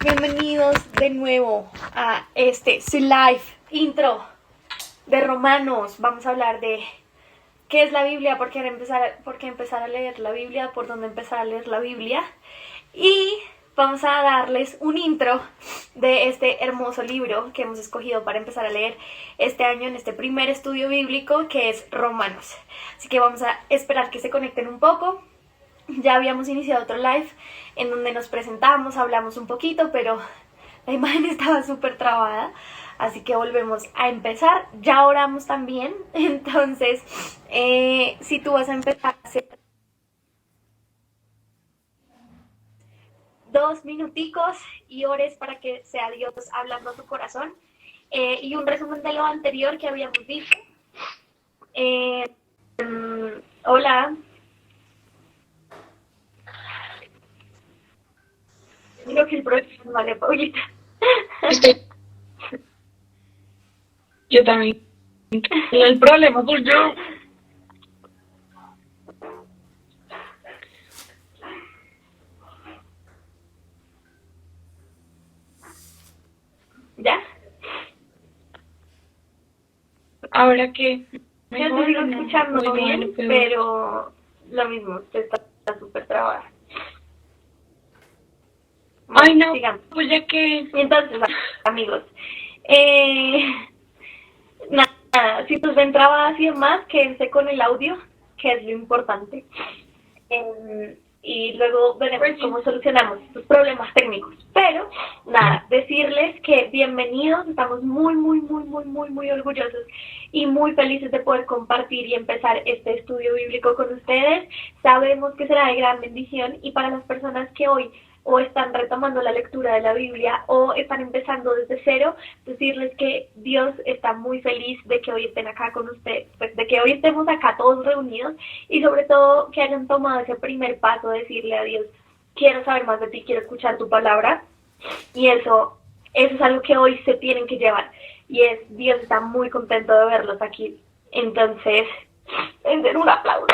Bienvenidos de nuevo a su live intro de Romanos. Vamos a hablar de qué es la Biblia, por qué empezar a leer la Biblia, por dónde empezar a leer la Biblia. Y vamos a darles un intro de este hermoso libro que hemos escogido para empezar a leer este año en este primer estudio bíblico, que es Romanos. Así que vamos a esperar que se conecten un poco. Ya habíamos iniciado otro live en donde nos presentamos, hablamos un poquito, pero la imagen estaba súper trabada, así que volvemos a empezar. Ya oramos también, entonces si tú vas a empezar a hacer 2 minuticos y ores para que sea Dios hablando a tu corazón, y un resumen de lo anterior que habíamos dicho. Hola. Creo que el próximo, vale, Paulita. Yo también. El problema soy yo. ¿Ya? Ahora que Yo te sigo escuchando muy bien, pero lo mismo, te está súper trabada. Bueno, ay, no, sigamos. pues ya que... Entonces, amigos, nada, si nos ven trabadas y demás, quédense con el audio, que es lo importante. Y luego veremos cómo solucionamos estos problemas técnicos. Pero, nada, decirles que bienvenidos, estamos muy orgullosos y muy felices de poder compartir y empezar este estudio bíblico con ustedes. Sabemos que será de gran bendición, y para las personas que hoy o están retomando la lectura de la Biblia o están empezando desde cero, decirles que Dios está muy feliz de que hoy estén acá con ustedes, pues de que hoy estemos acá todos reunidos, y sobre todo que hayan tomado ese primer paso de decirle a Dios: quiero saber más de ti, quiero escuchar tu palabra. Y eso es algo que hoy se tienen que llevar, y Dios está muy contento de verlos aquí. Entonces, den un aplauso.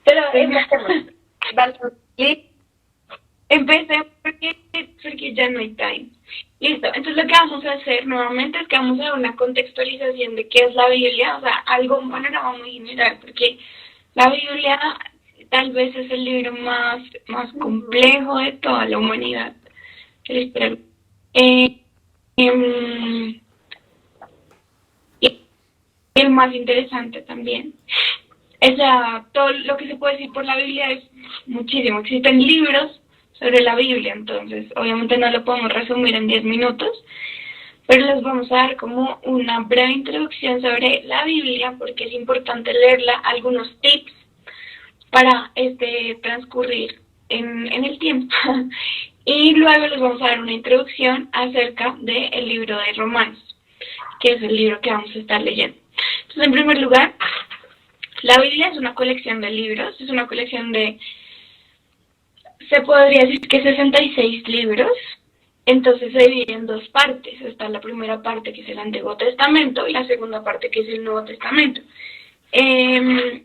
Pero empecé porque ya no hay time. Listo, entonces lo que vamos a hacer nuevamente es que vamos a dar una contextualización de qué es la Biblia, o sea, algo, un panorama muy general, porque la Biblia tal vez es el libro más complejo de toda la humanidad. Y el más interesante también. O sea, todo lo que se puede decir por la Biblia es muchísimo. Existen libros sobre la Biblia, entonces obviamente no lo podemos resumir en 10 minutos, pero les vamos a dar como una breve introducción sobre la Biblia, porque es importante leerla, algunos tips para transcurrir en el tiempo. Y luego les vamos a dar una introducción acerca del libro de Romanos, que es el libro que vamos a estar leyendo. Entonces, en primer lugar, la Biblia es una colección de libros, es una colección de, se podría decir que 66 libros. Entonces se divide en dos partes. Está la primera parte, que es el Antiguo Testamento, y la segunda parte, que es el Nuevo Testamento. El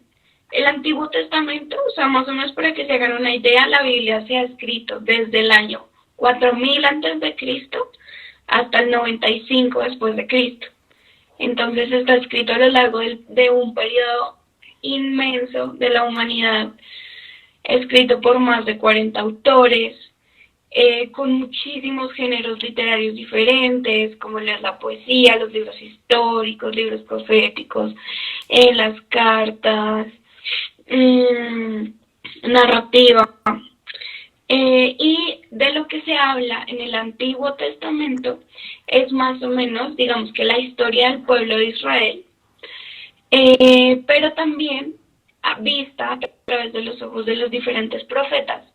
Antiguo Testamento, o sea, más o menos para que se hagan una idea, la Biblia se ha escrito desde el año 4000 antes de Cristo hasta el 95 después de Cristo. Entonces está escrito a lo largo de un periodo inmenso de la humanidad, escrito por más de 40 autores, con muchísimos géneros literarios diferentes, como la poesía, los libros históricos, libros proféticos, las cartas, narrativa. Y de lo que se habla en el Antiguo Testamento es más o menos, digamos, que la historia del pueblo de Israel, pero también vista a través de los ojos de los diferentes profetas,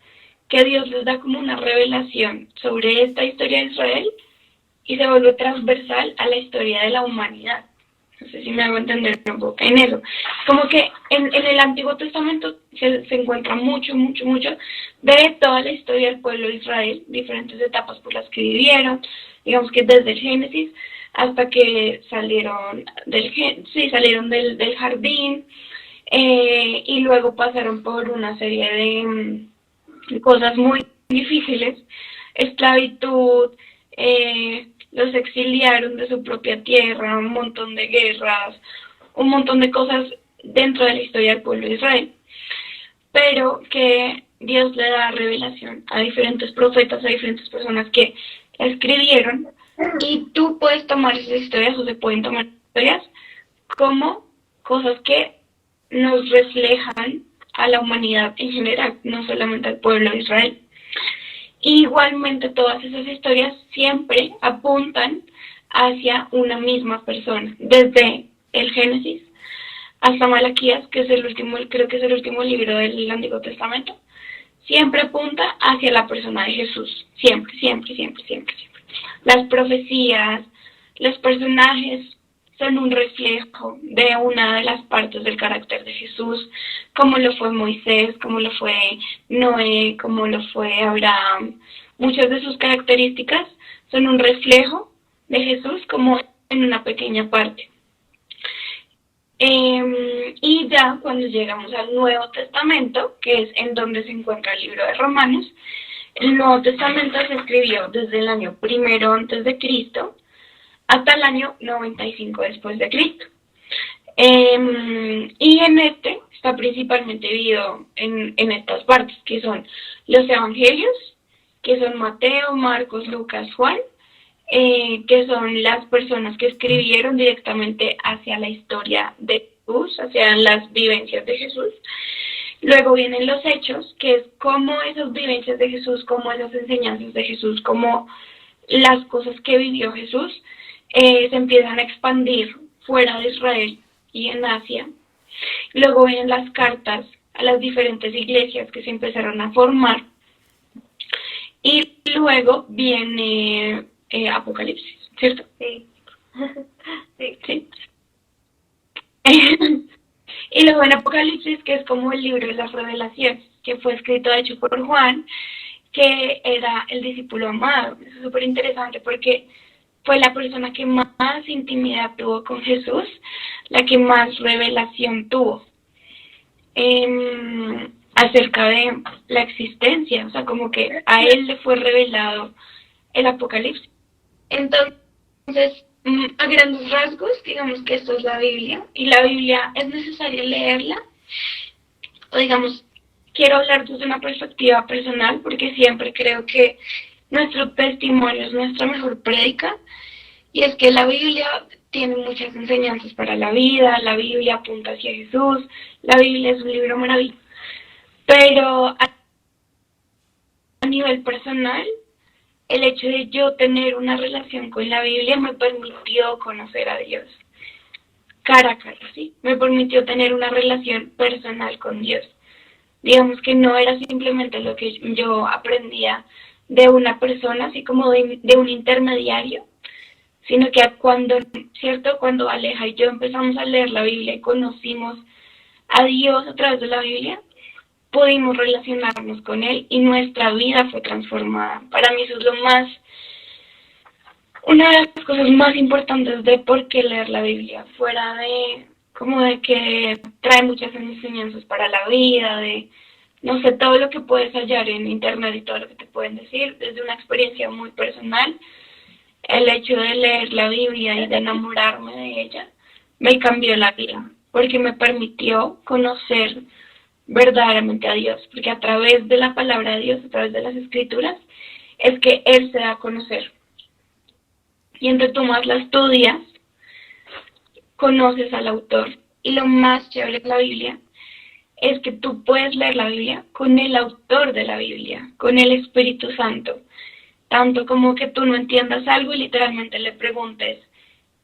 que Dios les da como una revelación sobre esta historia de Israel y se vuelve transversal a la historia de la humanidad. No sé si me hago entender un poco en eso. Como que en el Antiguo Testamento se encuentra mucho de toda la historia del pueblo de Israel, diferentes etapas por las que vivieron, digamos que desde el Génesis hasta que salieron del jardín, y luego pasaron por una serie de cosas muy difíciles, esclavitud, los exiliaron de su propia tierra, un montón de guerras, un montón de cosas dentro de la historia del pueblo de Israel, pero que Dios le da revelación a diferentes profetas, a diferentes personas que escribieron, y tú puedes tomar esas historias, o se pueden tomar historias como cosas que nos reflejan a la humanidad en general, no solamente al pueblo de Israel. Y igualmente todas esas historias siempre apuntan hacia una misma persona, desde el Génesis hasta Malaquías, que es el último, creo que es el último libro del Antiguo Testamento, siempre apunta hacia la persona de Jesús, siempre, siempre, siempre, siempre, siempre. Las profecías, los personajes son un reflejo de una de las partes del carácter de Jesús, como lo fue Moisés, como lo fue Noé, como lo fue Abraham. Muchas de sus características son un reflejo de Jesús como en una pequeña parte. Y ya cuando llegamos al Nuevo Testamento, que es en donde se encuentra el libro de Romanos, el Nuevo Testamento se escribió desde el año 1 antes de Cristo hasta el año 95 después de Cristo. Y en este está principalmente dividido en estas partes, que son los evangelios, que son Mateo, Marcos, Lucas, Juan, que son las personas que escribieron directamente hacia la historia de Jesús, hacia las vivencias de Jesús. Luego vienen los hechos, que es cómo esas vivencias de Jesús, cómo esas enseñanzas de Jesús, cómo las cosas que vivió Jesús se empiezan a expandir fuera de Israel y en Asia. Luego vienen las cartas a las diferentes iglesias que se empezaron a formar. Y luego viene Apocalipsis, ¿cierto? Sí. Sí. Y luego en Apocalipsis, que es como el libro de las revelaciones, que fue escrito de hecho por Juan, que era el discípulo amado. Eso es súper interesante porque fue la persona que más intimidad tuvo con Jesús, la que más revelación tuvo acerca de la existencia, o sea, como que a él le fue revelado el Apocalipsis. Entonces, a grandes rasgos, digamos que esto es la Biblia, y la Biblia es necesario leerla, o digamos, quiero hablar desde una perspectiva personal, porque siempre creo que nuestro testimonio es nuestra mejor prédica, y es que la Biblia tiene muchas enseñanzas para la vida, la Biblia apunta hacia Jesús, la Biblia es un libro maravilloso, pero a nivel personal, el hecho de yo tener una relación con la Biblia me permitió conocer a Dios cara a cara, ¿sí? Me permitió tener una relación personal con Dios. Digamos que no era simplemente lo que yo aprendía de una persona, así como de un intermediario, sino que cuando, ¿cierto? Cuando Aleja y yo empezamos a leer la Biblia y conocimos a Dios a través de la Biblia, pudimos relacionarnos con Él y nuestra vida fue transformada. Para mí eso es una de las cosas más importantes de por qué leer la Biblia, fuera de como de que trae muchas enseñanzas para la vida, de no sé, todo lo que puedes hallar en internet y todo lo que te pueden decir, desde una experiencia muy personal. El hecho de leer la Biblia y de enamorarme de ella me cambió la vida, porque me permitió conocer verdaderamente a Dios, porque a través de la palabra de Dios, a través de las escrituras, es que Él se da a conocer. Y entre tú más la estudias, conoces al autor. Y lo más chévere de la Biblia es que tú puedes leer la Biblia con el autor de la Biblia, con el Espíritu Santo. Tanto como que tú no entiendas algo y literalmente le preguntes,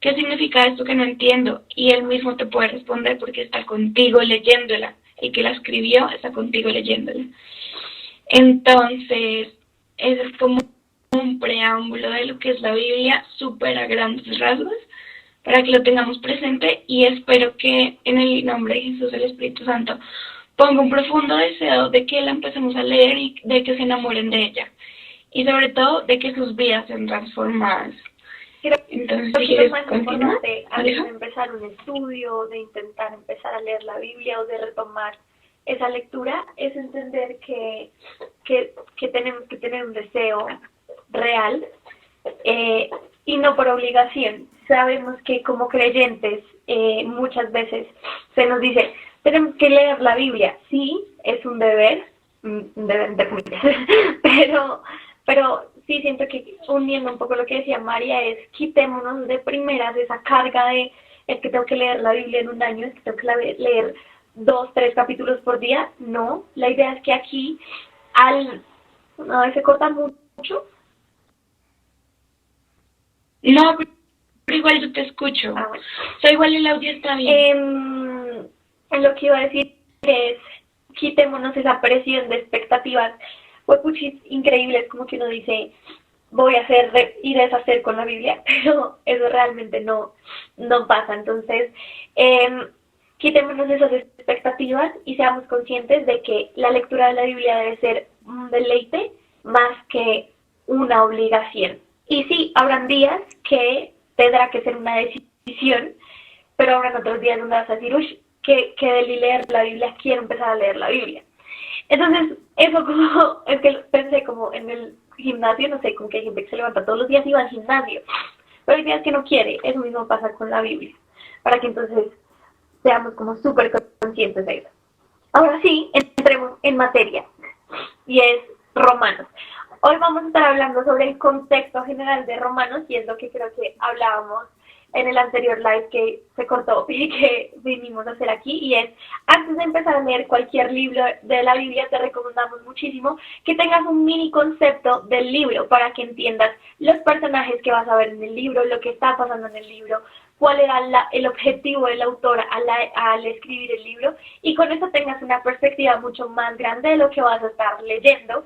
¿qué significa esto que no entiendo? Y él mismo te puede responder porque está contigo leyéndola. El que la escribió está contigo leyéndola. Entonces, ese es como un preámbulo de lo que es la Biblia, súper a grandes rasgos, para que lo tengamos presente, y espero que en el nombre de Jesús, el Espíritu Santo, ponga un profundo deseo de que la empecemos a leer y de que se enamoren de ella. Y sobre todo de que sus vidas sean transformadas. Creo Entonces, que si lo quieres más continuar, importante antes Aleja. de empezar un estudio, de intentar empezar a leer la Biblia o de retomar esa lectura, es entender que tenemos que tener un deseo real eh, y no por obligación. Sabemos que como creyentes muchas veces se nos dice, tenemos que leer la Biblia. Sí, es un deber, un deber entre comillas, pero sí siento que uniendo un poco lo que decía María es quitémonos de primeras esa carga de es que tengo que leer la Biblia en un año, es que tengo que leer 2, 3 capítulos por día. No, la idea es que aquí a veces se corta mucho. No, pero igual yo te escucho. Ah, O sea, igual el audio está bien. lo que iba a decir es quitémonos esa presión de expectativas huepuchis increíbles, como que uno dice voy a hacer y deshacer con la Biblia, pero eso realmente no pasa. Entonces, quitémonos esas expectativas y seamos conscientes de que la lectura de la Biblia debe ser un deleite más que una obligación. Y sí, habrán días que tendrá que ser una decisión, pero habrán otros días donde vas a decir, uy, que de leer la Biblia, quiero empezar a leer la Biblia. Entonces, eso como, es que pensé como en el gimnasio, no sé, como que hay gente que se levanta todos los días y va al gimnasio, pero hay días que no quiere, eso mismo pasa con la Biblia, para que entonces seamos como súper conscientes de eso. Ahora sí, entremos en materia, y es Romanos. Hoy vamos a estar hablando sobre el contexto general de Romanos, y es lo que creo que hablábamos en el anterior live que se cortó y que vinimos a hacer aquí, y es, antes de empezar a leer cualquier libro de la Biblia, te recomendamos muchísimo que tengas un mini concepto del libro para que entiendas los personajes que vas a ver en el libro, lo que está pasando en el libro, cuál era el objetivo del autor al escribir el libro, y con eso tengas una perspectiva mucho más grande de lo que vas a estar leyendo.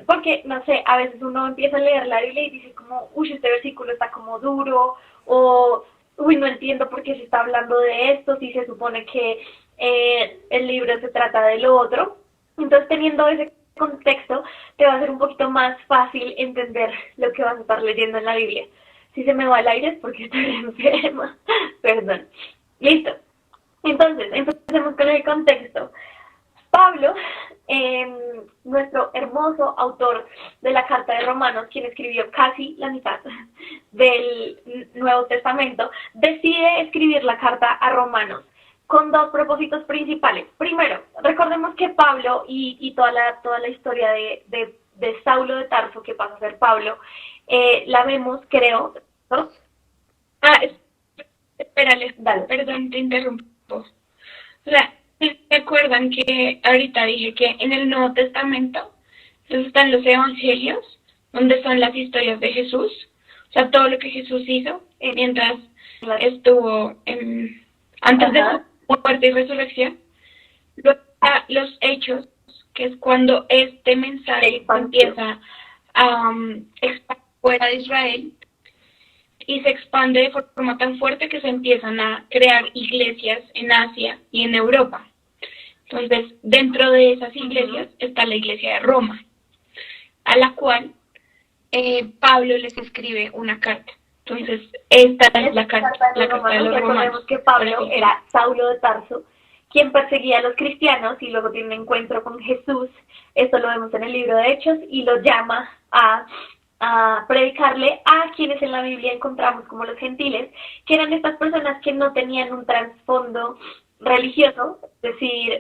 Porque, no sé, a veces uno empieza a leer la Biblia y dice como, uy, este versículo está como duro, o, uy, no entiendo por qué se está hablando de esto, si se supone que el libro se trata de lo otro. Entonces, teniendo ese contexto, te va a ser un poquito más fácil entender lo que vas a estar leyendo en la Biblia. Si se me va el aire es porque estoy enferma, perdón. Listo. Entonces, empecemos con el contexto. Pablo, nuestro hermoso autor de la Carta de Romanos, quien escribió casi la mitad del Nuevo Testamento, decide escribir la Carta a Romanos con dos propósitos principales. Primero, recordemos que Pablo y toda la historia de Saulo de Tarso, que pasa a ser Pablo, la vemos, creo, ¿no? Ah, espérale, Dale. perdón, te interrumpo. O sea, ¿se acuerdan que ahorita dije que en el Nuevo Testamento están los evangelios, donde son las historias de Jesús? O sea, todo lo que Jesús hizo mientras estuvo antes de su muerte y resurrección. Luego los hechos, que es cuando este mensaje empieza a expandir fuera de Israel y se expande de forma tan fuerte que se empiezan a crear iglesias en Asia y en Europa. Entonces, dentro de esas iglesias está la iglesia de Roma, a la cual Pablo les escribe una carta. Entonces, esta es la carta de los Romanos. Recordemos que Pablo era Saulo de Tarso, quien perseguía a los cristianos y luego tiene un encuentro con Jesús. Esto lo vemos en el libro de Hechos, y lo llama a predicarle a quienes en la Biblia encontramos como los gentiles, que eran estas personas que no tenían un trasfondo religioso, es decir,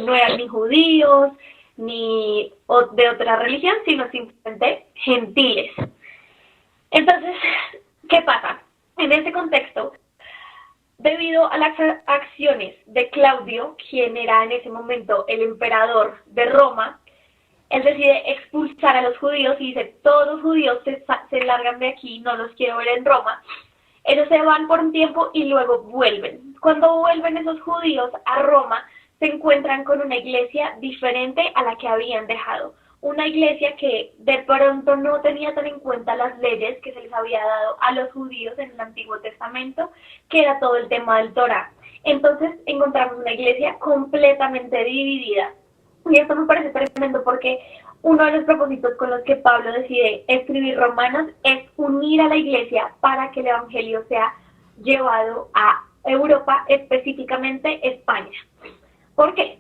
no eran ni judíos ni de otra religión, sino simplemente gentiles. Entonces, ¿qué pasa? En ese contexto, debido a las acciones de Claudio, quien era en ese momento el emperador de Roma, él decide expulsar a los judíos y dice, todos los judíos se largan de aquí, no los quiero ver en Roma. Ellos se van por un tiempo y luego vuelven. Cuando vuelven esos judíos a Roma, se encuentran con una iglesia diferente a la que habían dejado. Una iglesia que de pronto no tenía tan en cuenta las leyes que se les había dado a los judíos en el Antiguo Testamento, que era todo el tema del Torá. Entonces encontramos una iglesia completamente dividida. Y esto me parece tremendo porque uno de los propósitos con los que Pablo decide escribir Romanos es unir a la iglesia para que el evangelio sea llevado a Europa, específicamente España. ¿Por qué?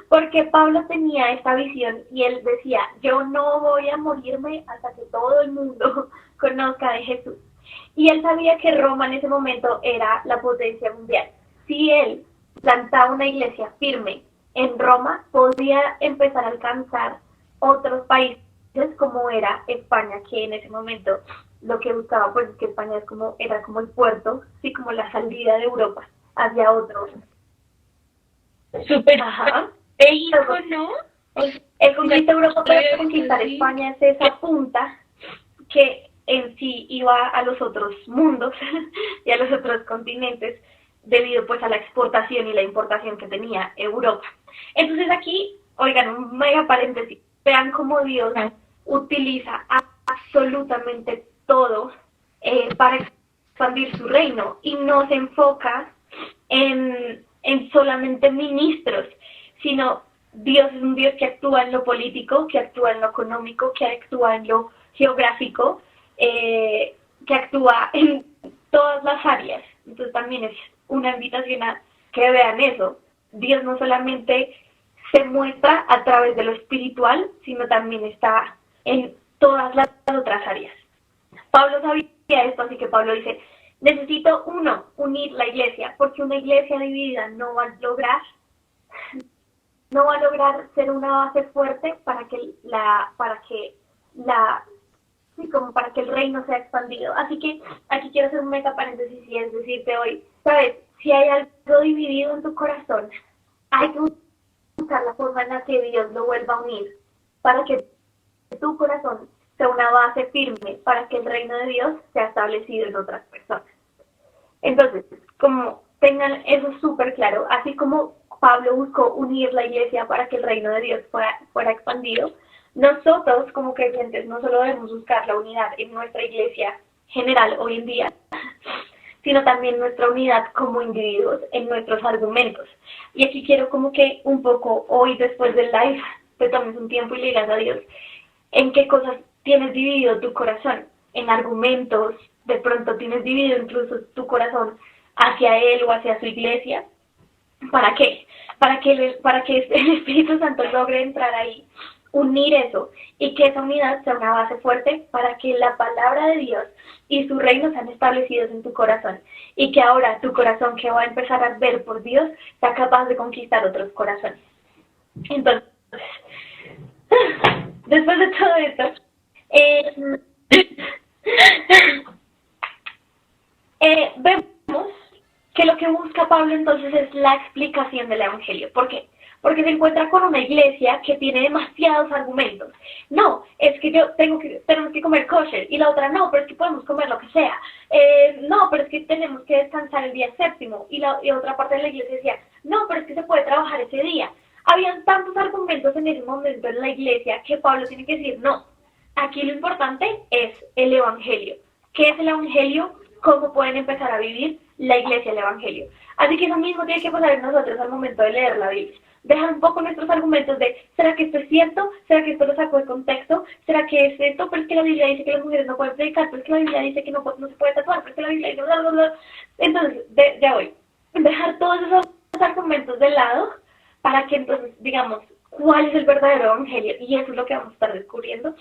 Porque Pablo tenía esta visión y él decía, yo no voy a morirme hasta que todo el mundo conozca de Jesús. Y él sabía que Roma en ese momento era la potencia mundial. Si él plantaba una iglesia firme en Roma, podía empezar a alcanzar otros países como era España, que en ese momento lo que buscaba, pues es que España era como el puerto, sí, como la salida de Europa hacia otros. Súper. Ajá. México, ¿no? El conquista Europa para conquistar España es esa punta que en sí iba a los otros mundos y a los otros continentes debido pues a la exportación y la importación que tenía Europa. Entonces aquí, oigan, un mega paréntesis, vean cómo Dios utiliza absolutamente todo para expandir su reino y no se enfoca en solamente ministros, sino Dios es un Dios que actúa en lo político, que actúa en lo económico, que actúa en lo geográfico, que actúa en todas las áreas. Entonces también es una invitación a que vean eso. Dios no solamente se muestra a través de lo espiritual, sino también está en todas las otras áreas. Pablo sabía esto, así que Pablo dice, necesito unir la iglesia, porque una iglesia dividida no va a lograr ser una base fuerte para que el reino sea expandido. Así que aquí quiero hacer un mega paréntesis y es decirte hoy, sabes, si hay algo dividido en tu corazón, hay que buscar la forma en la que Dios lo vuelva a unir para que tu corazón sea una base firme para que el reino de Dios sea establecido en otras personas. Entonces, como tengan eso súper claro, así como Pablo buscó unir la iglesia para que el reino de Dios fuera expandido, nosotros como creyentes no solo debemos buscar la unidad en nuestra iglesia general hoy en día, sino también nuestra unidad como individuos en nuestros argumentos. Y aquí quiero como que un poco hoy después del live te tomes un tiempo y le digas a Dios en qué cosas tienes dividido tu corazón, en argumentos, de pronto tienes dividido incluso tu corazón hacia Él o hacia su iglesia. ¿Para qué? Para que el Espíritu Santo logre entrar ahí, unir eso y que esa unidad sea una base fuerte para que la palabra de Dios y su reino sean establecidos en tu corazón y que ahora tu corazón que va a empezar a ver por Dios sea capaz de conquistar otros corazones. Entonces, después de todo esto, vemos que lo que busca Pablo entonces es la explicación del Evangelio. ¿Por qué? Porque se encuentra con una iglesia que tiene demasiados argumentos. No, es que tenemos que comer kosher, y la otra no, pero es que podemos comer lo que sea. No, pero es que tenemos que descansar el día séptimo, y otra parte de la iglesia decía, no, pero es que se puede trabajar ese día. Habían tantos argumentos en ese momento en la iglesia que Pablo tiene que decir, no, aquí lo importante es el Evangelio. ¿Qué es el Evangelio? ¿Cómo pueden empezar a vivir la iglesia el Evangelio? Así que eso mismo tiene que pasar en nosotros al momento de leer la Biblia. Dejar un poco nuestros argumentos de, ¿será que esto es cierto? ¿Será que esto lo saco de contexto? ¿Será que es esto? Pero es que la Biblia dice que las mujeres no pueden predicar, pero es que la Biblia dice que no se puede tatuar, pero es que la Biblia dice bla, bla, bla. Entonces, ya voy. Dejar todos esos argumentos de lado para que entonces digamos cuál es el verdadero Evangelio. Y eso es lo que vamos a estar descubriendo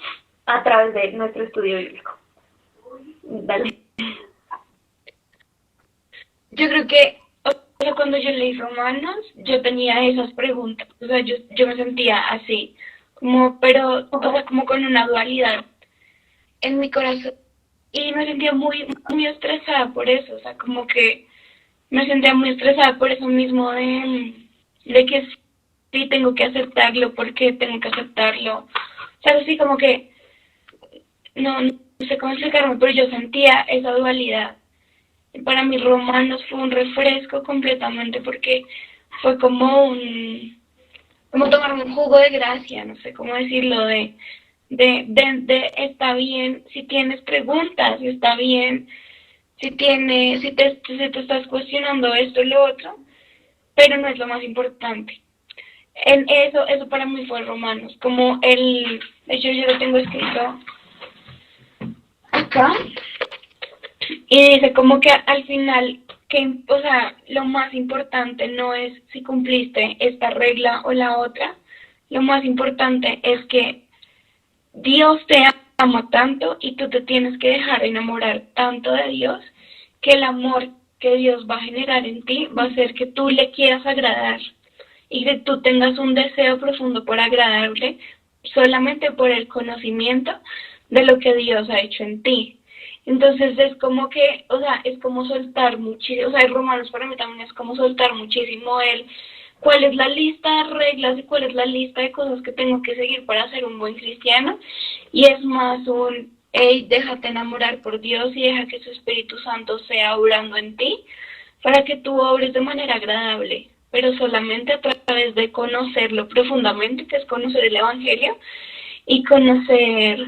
a través de nuestro estudio bíblico. Dale. Yo creo que cuando yo leí Romanos, yo tenía esas preguntas, o sea, yo me sentía así, pero como con una dualidad en mi corazón, y me sentía muy, muy estresada por eso, o sea, como que me sentía muy estresada por eso mismo de que sí tengo que aceptarlo, porque tengo que aceptarlo, o sea, así como que, no sé cómo explicarme, pero yo sentía esa dualidad. Para mí Romanos fue un refresco completamente porque fue como tomarme un jugo de gracia, no sé cómo decirlo, de está bien si tienes preguntas, está bien si te estás cuestionando esto y lo otro, pero no es lo más importante. En eso para mí fue Romanos, como de hecho yo lo tengo escrito acá, y dice como que al final, que, o sea, lo más importante no es si cumpliste esta regla o la otra, lo más importante es que Dios te ama tanto y tú te tienes que dejar enamorar tanto de Dios que el amor que Dios va a generar en ti va a hacer que tú le quieras agradar y que tú tengas un deseo profundo por agradarle solamente por el conocimiento de lo que Dios ha hecho en ti. Entonces es como que, o sea, es como soltar muchísimo, o sea, el Romanos para mí también es como soltar muchísimo cuál es la lista de reglas y cuál es la lista de cosas que tengo que seguir para ser un buen cristiano, y es más hey, déjate enamorar por Dios y deja que su Espíritu Santo sea obrando en ti para que tú obres de manera agradable, pero solamente a través de conocerlo profundamente, que es conocer el Evangelio y conocer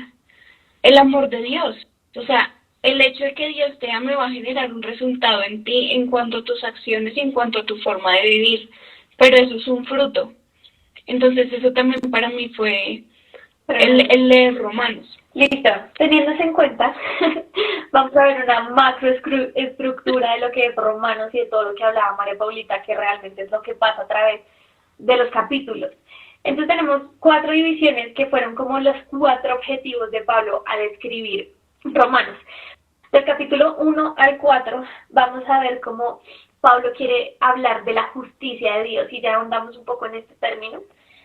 el amor de Dios. O sea, el hecho de que Dios te ame va a generar un resultado en ti en cuanto a tus acciones y en cuanto a tu forma de vivir, pero eso es un fruto. Entonces eso también para mí fue el leer Romanos. Listo, teniéndose en cuenta, vamos a ver una macro estructura de lo que es Romanos y de todo lo que hablaba María Paulita, que realmente es lo que pasa a través de los capítulos. Entonces tenemos 4 divisiones que fueron como los 4 objetivos de Pablo al escribir Romanos. Del capítulo 1 al 4 vamos a ver cómo Pablo quiere hablar de la justicia de Dios y ya ahondamos un poco en este término.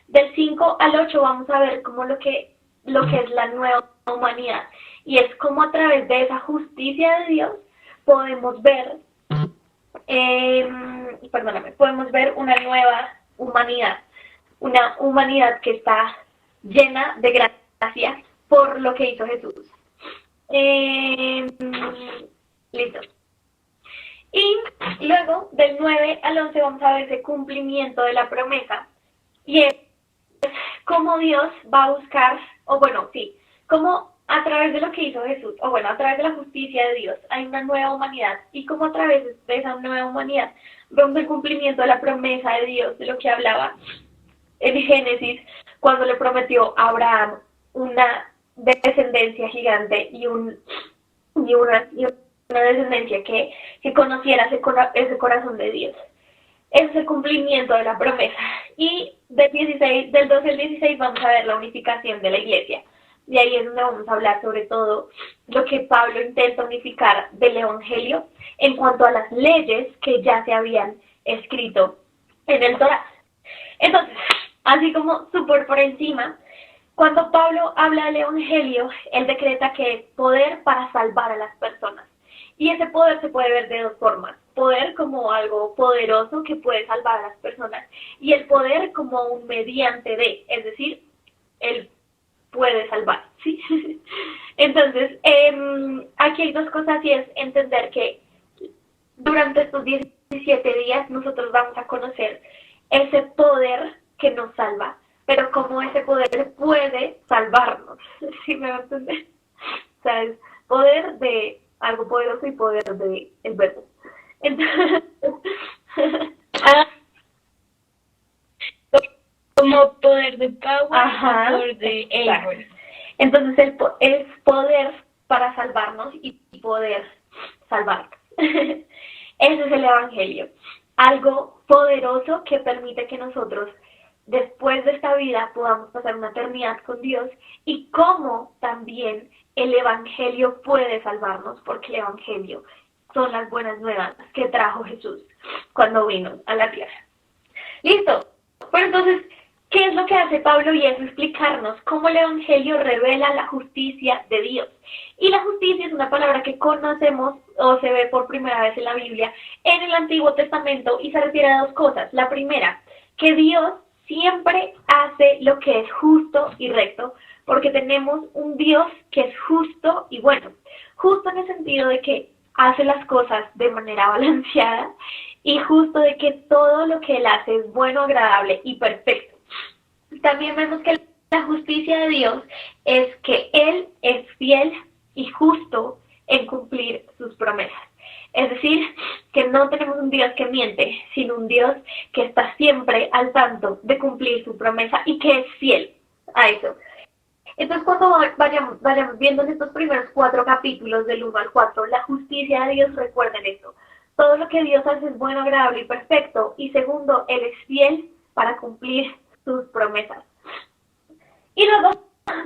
Del 5 al 8 vamos a ver cómo lo que es la nueva humanidad, y es como a través de esa justicia de Dios podemos ver podemos ver una nueva humanidad, una humanidad que está llena de gracia por lo que hizo Jesús. Listo. Y luego del 9 al 11 vamos a ver ese cumplimiento de la promesa, y es cómo Dios va a buscar, o bueno, sí, cómo a través de lo que hizo Jesús, o bueno, a través de la justicia de Dios, hay una nueva humanidad, y cómo a través de esa nueva humanidad vemos el cumplimiento de la promesa de Dios, de lo que hablaba en Génesis, cuando le prometió a Abraham una descendencia gigante y una descendencia que conociera ese corazón de Dios. Ese es el cumplimiento de la promesa. Y del 12 al 16 vamos a ver la unificación de la iglesia. Y ahí es donde vamos a hablar sobre todo lo que Pablo intenta unificar del Evangelio en cuanto a las leyes que ya se habían escrito en el Torá. Entonces, así como súper por encima, cuando Pablo habla del Evangelio, él decreta que es poder para salvar a las personas. Y ese poder se puede ver de 2 formas. Poder como algo poderoso que puede salvar a las personas, y el poder como un mediante de, es decir, él puede salvar, ¿sí? Entonces, aquí hay 2 cosas, y es entender que durante estos 17 días nosotros vamos a conocer ese poder que nos salva, pero cómo ese poder puede salvarnos, ¿sí me va a entender? O sea, es poder de algo poderoso y poder de el verbo. Entonces, como poder de power, ajá, poder de able. Entonces es poder para salvarnos y poder salvarnos. Ese es el Evangelio. Algo poderoso que permite que nosotros, después de esta vida, podamos pasar una eternidad con Dios, y cómo también el Evangelio puede salvarnos, porque el Evangelio son las buenas nuevas que trajo Jesús cuando vino a la tierra. ¿Listo? Pero entonces, ¿qué es lo que hace Pablo? Y es explicarnos cómo el Evangelio revela la justicia de Dios. Y la justicia es una palabra que conocemos o se ve por primera vez en la Biblia, en el Antiguo Testamento, y se refiere a 2 cosas. La primera, que Dios siempre hace lo que es justo y recto, porque tenemos un Dios que es justo y bueno. Justo en el sentido de que hace las cosas de manera balanceada, y justo de que todo lo que Él hace es bueno, agradable y perfecto. También vemos que la justicia de Dios es que Él es fiel y justo en cumplir sus promesas. Es decir, que no tenemos un Dios que miente, sino un Dios que está siempre al tanto de cumplir su promesa y que es fiel a eso. Entonces, cuando vayamos viendo en estos primeros 4 capítulos, del 1 al 4, la justicia de Dios, recuerden esto. Todo lo que Dios hace es bueno, agradable y perfecto. Y segundo, Él es fiel para cumplir sus promesas. Y luego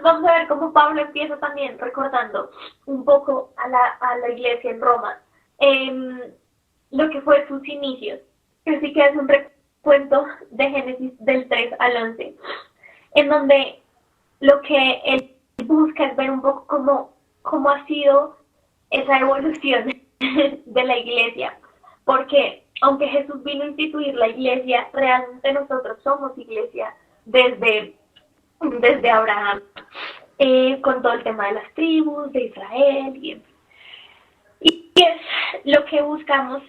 vamos a ver cómo Pablo empieza también recordando un poco a la iglesia en Roma, lo que fue sus inicios. Así que es un recuento de Génesis del 3 al 11, en donde lo que él busca es ver un poco cómo ha sido esa evolución de la iglesia. Porque aunque Jesús vino a instituir la iglesia, realmente nosotros somos iglesia desde Abraham, con todo el tema de las tribus, de Israel, y es lo que buscamos,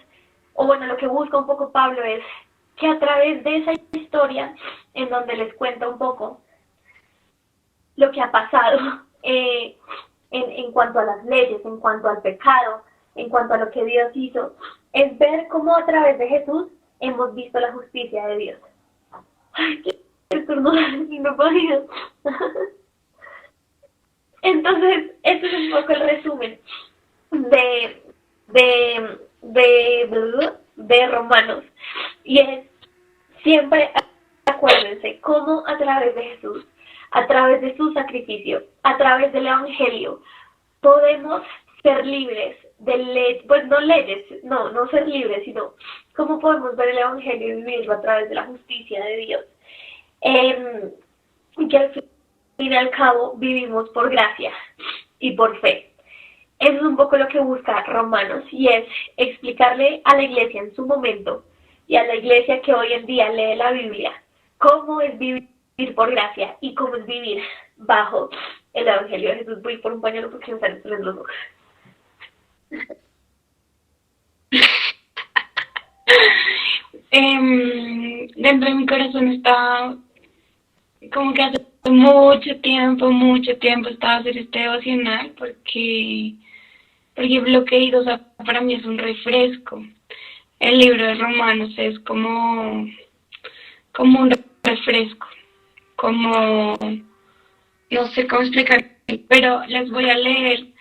o bueno, lo que busca un poco Pablo es que a través de esa historia, en donde les cuenta un poco lo que ha pasado en cuanto a las leyes, en cuanto al pecado, en cuanto a lo que Dios hizo, es ver cómo a través de Jesús hemos visto la justicia de Dios. Ay, qué estornudar, no he podido. Entonces, este es un poco el resumen de Romanos. Y es, siempre acuérdense cómo a través de Jesús, a través de su sacrificio, a través del Evangelio, podemos ser libres de leyes, pues no leyes, no ser libres, sino cómo podemos ver el Evangelio y vivirlo a través de la justicia de Dios. Y que al fin y al cabo vivimos por gracia y por fe. Eso es un poco lo que busca Romanos, y es explicarle a la iglesia en su momento y a la iglesia que hoy en día lee la Biblia cómo es vivir por gracia y cómo es vivir bajo el Evangelio de Jesús. Voy por un pañuelo porque me están estrellando los ojos. Dentro de mi corazón está como que hace mucho tiempo estaba hacer este devocional porque lo que digo, o sea, para mí es un refresco. El libro de Romanos es como un refresco, como, no sé cómo explicar, pero les voy a leer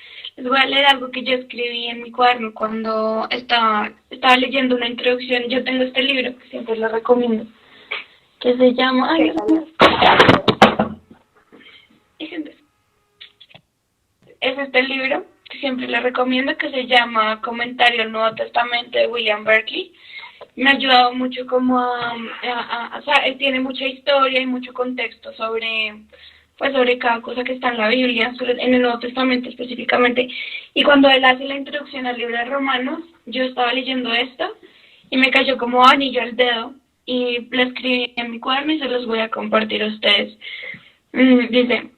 algo que yo escribí en mi cuaderno cuando estaba leyendo una introducción. Yo tengo este libro que siempre lo recomiendo, que se llama... Es este libro que siempre le recomiendo, que se llama Comentario al Nuevo Testamento, de William Barclay. Me ha ayudado mucho como o sea, él tiene mucha historia y mucho contexto sobre cada cosa que está en la Biblia, en el Nuevo Testamento específicamente. Y cuando él hace la introducción al libro de Romanos, yo estaba leyendo esto y me cayó como anillo al dedo, y lo escribí en mi cuaderno y se los voy a compartir a ustedes. Dice: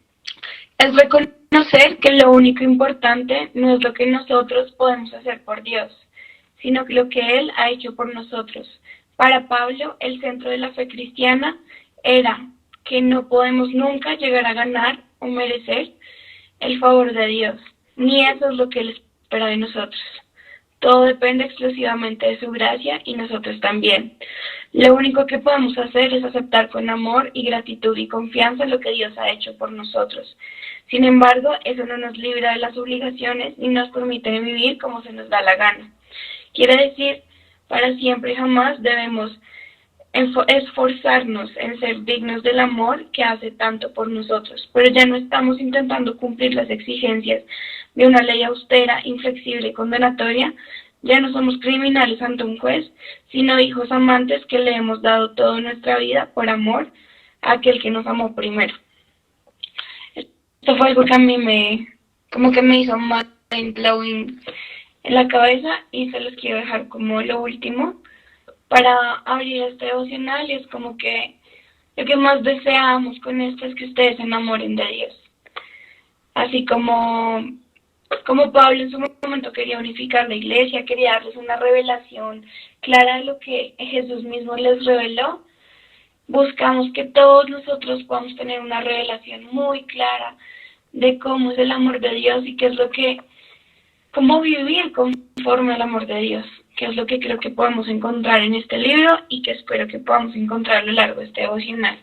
es reconocer que lo único importante no es lo que nosotros podemos hacer por Dios, sino que lo que Él ha hecho por nosotros. Para Pablo, el centro de la fe cristiana era que no podemos nunca llegar a ganar o merecer el favor de Dios, ni eso es lo que Él espera de nosotros. Todo depende exclusivamente de su gracia, y nosotros también. Lo único que podemos hacer es aceptar con amor y gratitud y confianza lo que Dios ha hecho por nosotros. Sin embargo, eso no nos libra de las obligaciones ni nos permite vivir como se nos da la gana. Quiere decir, para siempre y jamás debemos esforzarnos en ser dignos del amor que hace tanto por nosotros, pero ya no estamos intentando cumplir las exigencias de una ley austera, inflexible y condenatoria. Ya no somos criminales ante un juez, sino hijos amantes que le hemos dado toda nuestra vida por amor a aquel que nos amó primero. Esto fue algo que a mí me hizo mind-blowing en la cabeza, y se los quiero dejar como lo último para abrir este devocional. Y es como que lo que más deseamos con esto es que ustedes se enamoren de Dios. Así como Pablo en su momento quería unificar la iglesia, quería darles una revelación clara de lo que Jesús mismo les reveló, buscamos que todos nosotros podamos tener una revelación muy clara de cómo es el amor de Dios y qué es lo que cómo vivir conforme al amor de Dios, que es lo que creo que podemos encontrar en este libro y que espero que podamos encontrar a lo largo de este devocional.